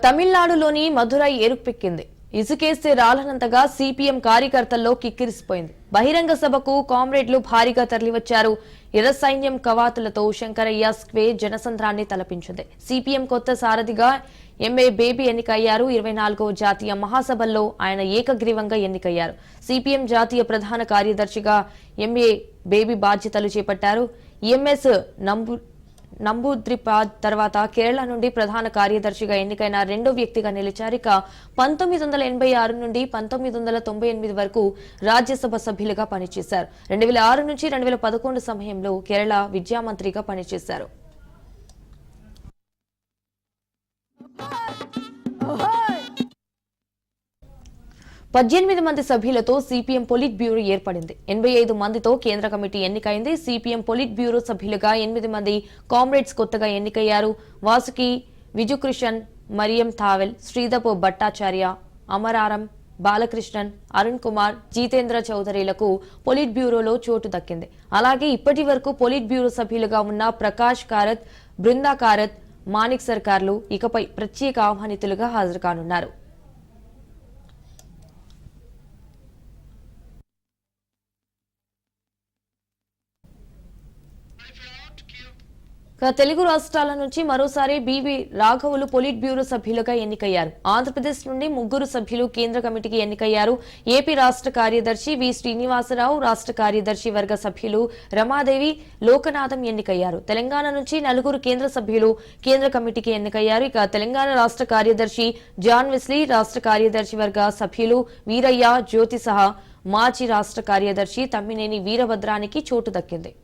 తమిళనాడులోని మధురై ఎరుపెక్కింది. ఇసుకేస్తే రాలనంతగా సిపిఎం కార్యకర్తల్లో కిక్కిరిసిపోయింది. బహిరంగ సభకు కామ్రేడ్లు భారీగా తరలివచ్చారు. ఎర్ర సైన్యం కవాతులతో శంకరయ్య స్క్వేర్ జనసంద్రాన్ని తలపించింది. సిపిఎం కొత్త సారథిగా ఎంఏ బేబీ ఎన్నికయ్యారు. 24వ జాతీయ మహాసభల్లో ఆయన ఏకగ్రీవంగా ఎన్నికయ్యారు. సిపిఎం జాతీయ ప్రధాన కార్యదర్శిగా ఎంఏ బేబీ బాధ్యతలు చేపట్టారు. ఎంఎస్ నంబూద్రిపాద్ తర్వాత కేరళ నుండి ప్రధాన కార్యదర్శిగా ఎన్నికైన రెండో వ్యక్తిగా నిలిచారు. ఇక 1986 నుండి 1998 వరకు రాజ్యసభ సభ్యులుగా పనిచేశారు. 2006 నుంచి 2011 సమయంలో కేరళ విద్యామంత్రిగా పనిచేశారు. పద్దెనిమిది మంది సభ్యులతో సిపిఎం పొలిట్ బ్యూరో ఏర్పడింది. 85 మందితో కేంద్ర కమిటీ ఎన్నికైంది. సిపిఎం పొలిట్ బ్యూరో సభ్యులుగా 8 మంది కామ్రేడ్స్ కొత్తగా ఎన్నికయ్యారు. వాసుకి విజుకృష్ణన్, మరియం థావెల్, శ్రీధప్ భట్టాచార్య, అమరారం బాలకృష్ణన్, అరుణ్ కుమార్, జితేంద్ర చౌదరిలకు పొలిట్ బ్యూరోలో చోటు దక్కింది. అలాగే ఇప్పటి వరకు పొలిట్ బ్యూరో సభ్యులుగా ఉన్న ప్రకాష్ కారత్, బృందా కారత్, మాణిక్ సర్కార్లు ఇకపై ప్రత్యేక ఆహ్వానితులుగా హాజరు కానున్నారు. తెలుగు రాష్ట్రాల నుంచి మరోసారి బివి రాఘవులు పొలిట్ బ్యూరో సభ్యులుగా ఎన్నికయ్యారు. ఆంధ్రప్రదేశ్ నుండి 3 సభ్యులు కేంద్ర కమిటీకి ఎన్నికయ్యారు. ఏపీ రాష్ట్ర కార్యదర్శి వి శ్రీనివాసరావు, రాష్ట్ర కార్యదర్శి వర్గ సభ్యులు రమాదేవి, లోకనాథం ఎన్నికయ్యారు. తెలంగాణ నుంచి 4 కేంద్ర సభ్యులు కేంద్ర కమిటీకి ఎన్నికయ్యారు. ఇక తెలంగాణ రాష్ట్ర కార్యదర్శి జాన్ వెస్లీ, రాష్ట్ర కార్యదర్శి వర్గ సభ్యులు వీరయ్య, జ్యోతి సహా మాజీ రాష్ట్ర కార్యదర్శి తమ్మినేని వీరభద్రానికి చోటు దక్కింది.